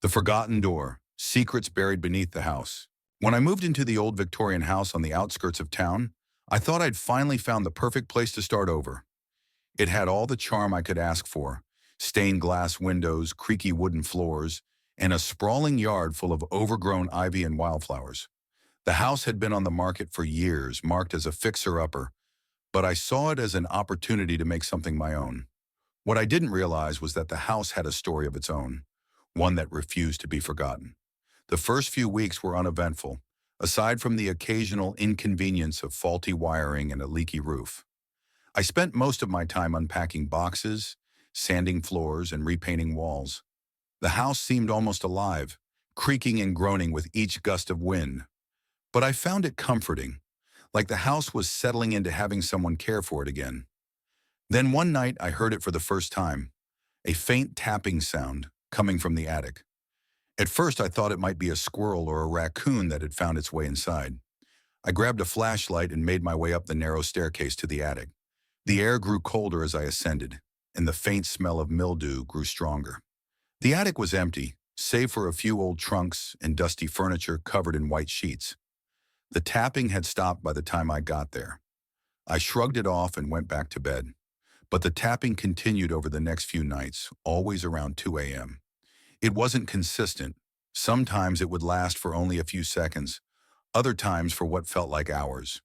The Forgotten Door, Secrets Buried Beneath the House. When I moved into the old Victorian house on the outskirts of town, I thought I'd finally found the perfect place to start over. It had all the charm I could ask for: stained glass windows, creaky wooden floors, and a sprawling yard full of overgrown ivy and wildflowers. The house had been on the market for years, marked as a fixer-upper, but I saw it as an opportunity to make something my own. What I didn't realize was that the house had a story of its own, one that refused to be forgotten. The first few weeks were uneventful, aside from the occasional inconvenience of faulty wiring and a leaky roof. I spent most of my time unpacking boxes, sanding floors, and repainting walls. The house seemed almost alive, creaking and groaning with each gust of wind. But I found it comforting, like the house was settling into having someone care for it again. Then one night I heard it for the first time, a faint tapping sound coming from the attic. At first I thought it might be a squirrel or a raccoon that had found its way inside. I grabbed a flashlight and made my way up the narrow staircase to the attic. The air grew colder as I ascended, and the faint smell of mildew grew stronger. The attic was empty, save for a few old trunks and dusty furniture covered in white sheets. The tapping had stopped by the time I got there. I shrugged it off and went back to bed. But the tapping continued over the next few nights, always around 2 a.m. It wasn't consistent. Sometimes it would last for only a few seconds, other times for what felt like hours.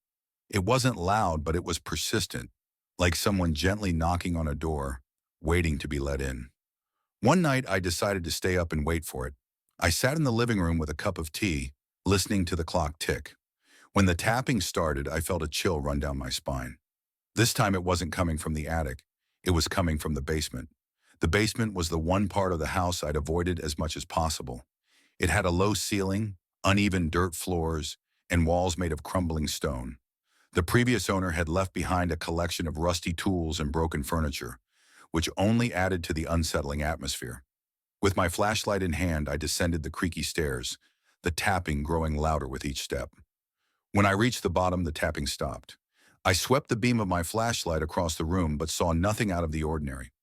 It wasn't loud, but it was persistent, like someone gently knocking on a door, waiting to be let in. One night I decided to stay up and wait for it. I sat in the living room with a cup of tea, listening to the clock tick. When the tapping started, I felt a chill run down my spine. This time it wasn't coming from the attic. It was coming from the basement. The basement was the one part of the house I'd avoided as much as possible. It had a low ceiling, uneven dirt floors, and walls made of crumbling stone. The previous owner had left behind a collection of rusty tools and broken furniture, which only added to the unsettling atmosphere. With my flashlight in hand, I descended the creaky stairs, the tapping growing louder with each step. When I reached the bottom, the tapping stopped. I swept the beam of my flashlight across the room but saw nothing out of the ordinary.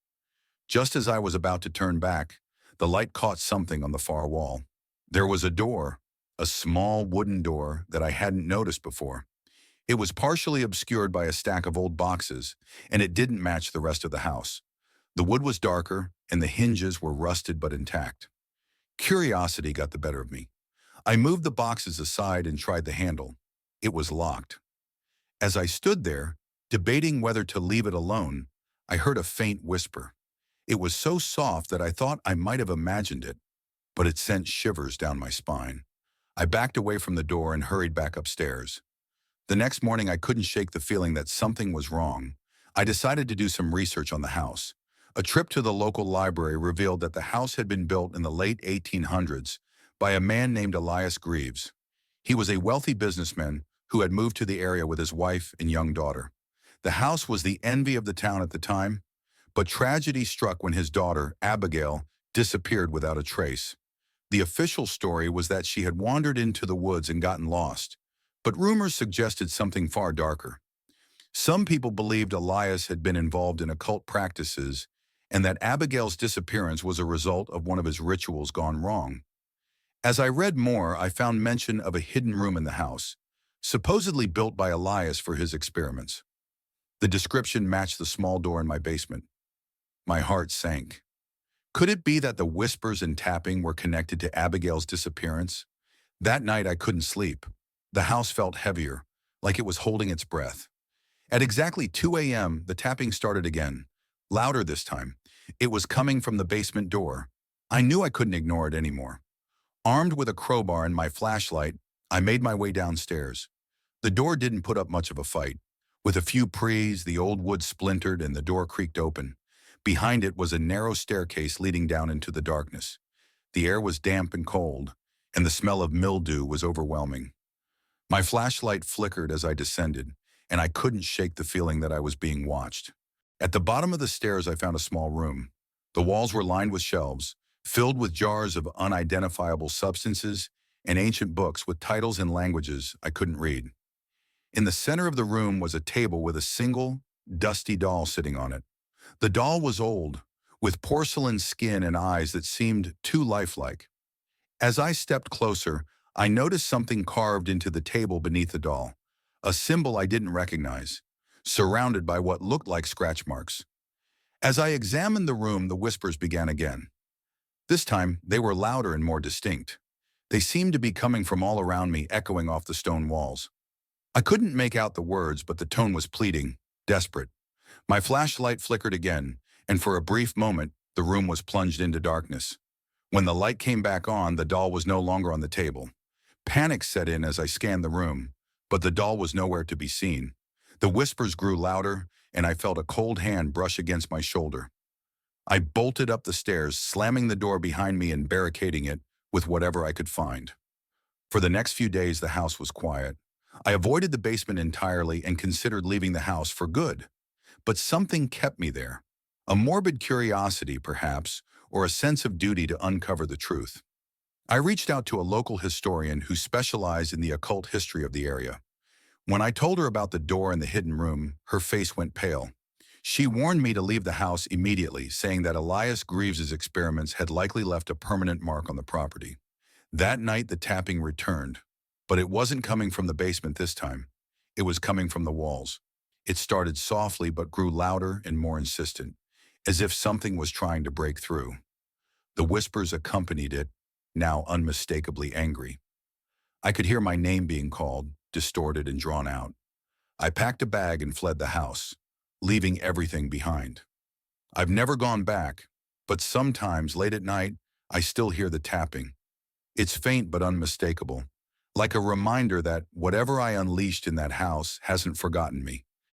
Just as I was about to turn back, the light caught something on the far wall. There was a door, a small wooden door that I hadn't noticed before. It was partially obscured by a stack of old boxes, and it didn't match the rest of the house. The wood was darker, and the hinges were rusted but intact. Curiosity got the better of me. I moved the boxes aside and tried the handle. It was locked. As I stood there, debating whether to leave it alone, I heard a faint whisper. It was so soft that I thought I might have imagined it, but it sent shivers down my spine. I backed away from the door and hurried back upstairs. The next morning, I couldn't shake the feeling that something was wrong. I decided to do some research on the house. A trip to the local library revealed that the house had been built in the late 1800s by a man named Elias Greaves. He was a wealthy businessman who had moved to the area with his wife and young daughter. The house was the envy of the town at the time, but tragedy struck when his daughter, Abigail, disappeared without a trace. The official story was that she had wandered into the woods and gotten lost, but rumors suggested something far darker. Some people believed Elias had been involved in occult practices and that Abigail's disappearance was a result of one of his rituals gone wrong. As I read more, I found mention of a hidden room in the house, supposedly built by Elias for his experiments. The description matched the small door in my basement. My heart sank. Could it be that the whispers and tapping were connected to Abigail's disappearance? That night I couldn't sleep. The house felt heavier, like it was holding its breath. At exactly 2 a.m., the tapping started again, louder this time. It was coming from the basement door. I knew I couldn't ignore it anymore. Armed with a crowbar and my flashlight, I made my way downstairs. The door didn't put up much of a fight. With a few prees, the old wood splintered and the door creaked open. Behind it was a narrow staircase leading down into the darkness. The air was damp and cold, and the smell of mildew was overwhelming. My flashlight flickered as I descended, and I couldn't shake the feeling that I was being watched. At the bottom of the stairs, I found a small room. The walls were lined with shelves, filled with jars of unidentifiable substances and ancient books with titles in languages I couldn't read. In the center of the room was a table with a single, dusty doll sitting on it. The doll was old, with porcelain skin and eyes that seemed too lifelike. As I stepped closer, I noticed something carved into the table beneath the doll, a symbol I didn't recognize, surrounded by what looked like scratch marks. As I examined the room, the whispers began again. This time, they were louder and more distinct. They seemed to be coming from all around me, echoing off the stone walls. I couldn't make out the words, but the tone was pleading, desperate. My flashlight flickered again, and for a brief moment, the room was plunged into darkness. When the light came back on, the doll was no longer on the table. Panic set in as I scanned the room, but the doll was nowhere to be seen. The whispers grew louder, and I felt a cold hand brush against my shoulder. I bolted up the stairs, slamming the door behind me and barricading it with whatever I could find. For the next few days, the house was quiet. I avoided the basement entirely and considered leaving the house for good. But something kept me there. A morbid curiosity, perhaps, or a sense of duty to uncover the truth. I reached out to a local historian who specialized in the occult history of the area. When I told her about the door and the hidden room, her face went pale. She warned me to leave the house immediately, saying that Elias Greaves's experiments had likely left a permanent mark on the property. That night, the tapping returned, but it wasn't coming from the basement this time. It was coming from the walls. It started softly but grew louder and more insistent, as if something was trying to break through. The whispers accompanied it, now unmistakably angry. I could hear my name being called, distorted and drawn out. I packed a bag and fled the house, leaving everything behind. I've never gone back, but sometimes late at night, I still hear the tapping. It's faint but unmistakable, like a reminder that whatever I unleashed in that house hasn't forgotten me.